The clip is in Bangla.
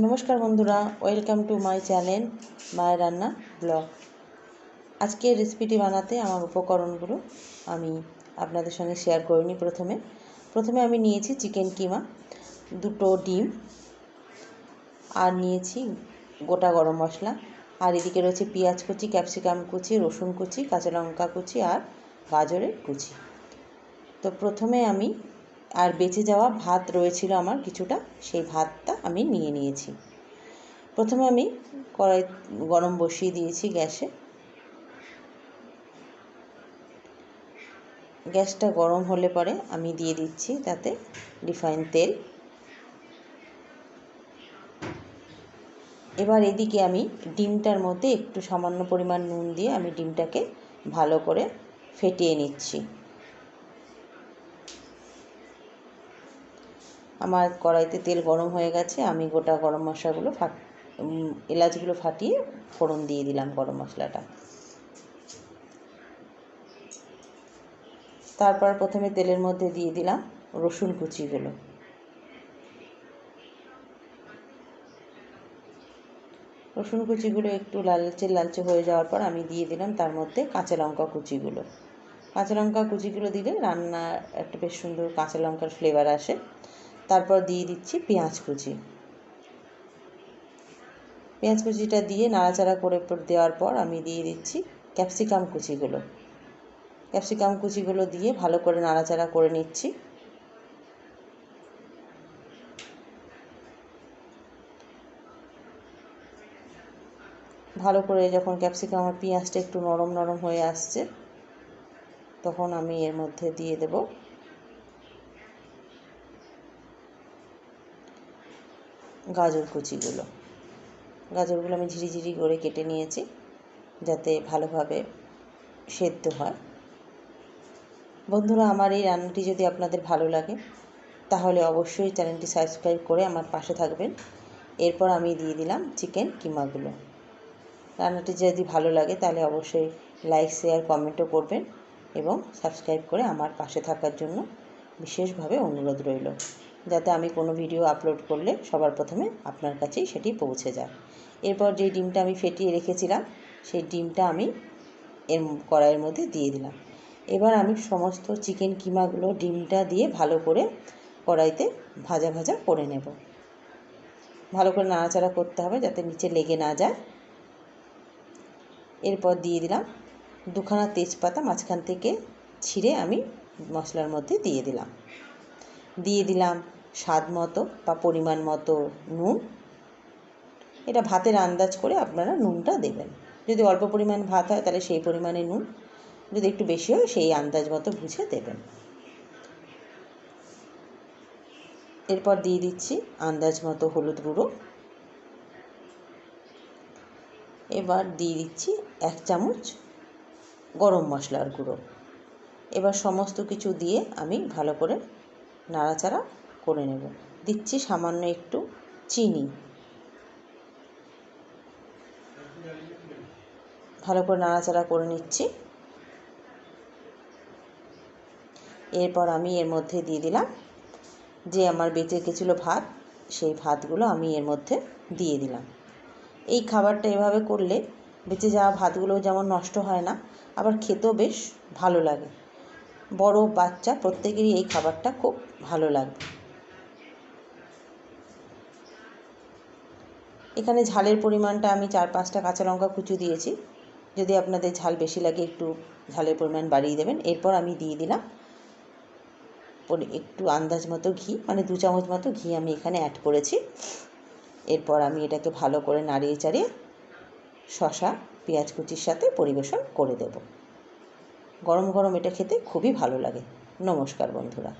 নমস্কার বন্ধুরা, ওয়েলকাম টু মাই চ্যানেল মায়ের রান্না ব্লগ। আজকে রেসিপিটি বানাতে আমার উপকরণগুলো আমি আপনাদের সঙ্গে শেয়ার করে নিই। প্রথমে আমি নিয়েছি চিকেন কিমা, দুটো ডিম, আর নিয়েছি গোটা গরম মশলা, আর এদিকে রয়েছে পেঁয়াজ কুচি, ক্যাপসিকাম কুচি, রসুন কুচি, কাঁচা লঙ্কা কুচি আর গাজরের কুচি। তো প্রথমে আমি আর বেঁচে যাওয়া ভাত রয়েছিল আমার কিছুটা, সেই ভাতটা আমি নিয়ে নিয়েছি। প্রথমে আমি কড়াই গরম বসিয়ে দিয়েছি গ্যাসটা গরম হলে পরে আমি দিয়ে দিচ্ছি তাতে রিফাইন তেল। এবার এদিকে আমি ডিমটার মধ্যে একটু সামান্য পরিমাণ নুন দিয়ে আমি ডিমটাকে ভালো করে ফেটিয়ে নিচ্ছি। আমার কড়াইতে তেল গরম হয়ে গেছে, আমি গোটা গরম মশলাগুলো এলাচগুলো ফাটিয়ে ফোড়ন দিয়ে দিলাম গরম মশলাটা। তারপর প্রথমে তেলের মধ্যে দিয়ে দিলাম রসুন কুচিগুলো। রসুন কুচিগুলো একটু লালচে হয়ে যাওয়ার পর আমি দিয়ে দিলাম তার মধ্যে কাঁচা লঙ্কা কুচিগুলো। কাঁচা লঙ্কা কুচিগুলো দিলে রান্নার একটা বেশ সুন্দর কাঁচা লঙ্কার ফ্লেভার আসে। তারপর দিয়ে দিচ্ছি পেঁয়াজ কুচিটা দিয়ে নাড়াচাড়া করে দেওয়ার পর আমি দিয়ে দিচ্ছি ক্যাপসিকাম কুচিগুলো দিয়ে ভালো করে নাড়াচাড়া করে নিচ্ছি। ভালো করে যখন ক্যাপসিকাম আর পেঁয়াজটা একটু নরম হয়ে আসছে, তখন আমি এর মধ্যে দিয়ে দেব গাজরগুলো আমি ঝিরিঝিরি করে কেটে নিয়েছি যাতে ভালোভাবে সেদ্ধ হয়। বন্ধুরা, আমার এই রান্নাটি যদি আপনাদের ভালো লাগে তাহলে অবশ্যই চ্যানেলটি সাবস্ক্রাইব করে আমার পাশে থাকবেন। এরপর আমি দিয়ে দিলাম চিকেন কিমাগুলো। রান্নাটি যদি ভালো লাগে তাহলে অবশ্যই লাইক, শেয়ার, কমেন্টও করবেন এবং সাবস্ক্রাইব করে আমার পাশে থাকার জন্য বিশেষভাবে অনুরোধ রইল, যাতে আমি কোনো ভিডিও আপলোড করলে সবার প্রথমে আপনার কাছেই সেটি পৌঁছে যায়। এরপর যে ডিমটা আমি ফেটিয়ে রেখেছিলাম সেই ডিমটা আমি এর কড়াইয়ের মধ্যে দিয়ে দিলাম। এবার আমি সমস্ত চিকেন কিমাগুলো ডিমটা দিয়ে ভালো করে কড়াইতে ভাজা করে নেব। ভালো করে নাড়াচাড়া করতে হবে যাতে নিচে লেগে না যায়। এরপর দিয়ে দিলাম দুখানা তেজপাতা মাঝখান থেকে ছিঁড়ে আমি মশলার মধ্যে দিয়ে দিলাম স্বাদ মতো বা পরিমাণ মতো নুন। এটা ভাতের আন্দাজ করে আপনারা নুনটা দেবেন। যদি অল্প পরিমাণ ভাত হয় তাহলে সেই পরিমাণে নুন, যদি একটু বেশি হয় সেই আন্দাজ মতো বুঝে দেবেন। এরপর দিয়ে দিচ্ছি আন্দাজ মতো হলুদ গুঁড়ো। এবার দিয়ে দিচ্ছি 1 চামচ গরম মশলার গুঁড়ো। এবার সমস্ত কিছু দিয়ে আমি ভালো করে নাড়াচাড়া করে নেব। দিচ্ছি সামান্য একটু চিনি। ভালো করে নাড়াচাড়া করে নিচ্ছি। এরপর আমি এর মধ্যে দিয়ে দিলাম যে আমার বেঁচে গেছিলো ভাত, সেই ভাতগুলো আমি এর মধ্যে দিয়ে দিলাম। এই খাবারটা এভাবে করলে বেঁচে যাওয়া ভাতগুলো যেমন নষ্ট হয় না, আবার খেতেও বেশ ভালো লাগে। বড় বাচ্চা প্রত্যেকেরই এই খাবারটা খুব ভালো লাগবে। এখানে ঝালের পরিমাণটা আমি 4-5টা কাঁচা লঙ্কা কুচি দিয়েছি। যদি আপনাদের ঝাল বেশি লাগে একটু ঝালের পরিমাণ বাড়িয়ে দেবেন। এরপর আমি দিয়ে দিলাম একটু আন্দাজ মতো ঘি, মানে 2 চামচ মতো ঘি আমি এখানে অ্যাড করেছি। এরপর আমি এটাকে ভালো করে নাড়িয়ে চাড়িয়ে শসা পেঁয়াজ কুচির সাথে পরিবেশন করে দেব। গরম এটা খেতে খুবই ভালো লাগে। নমস্কার বন্ধুরা।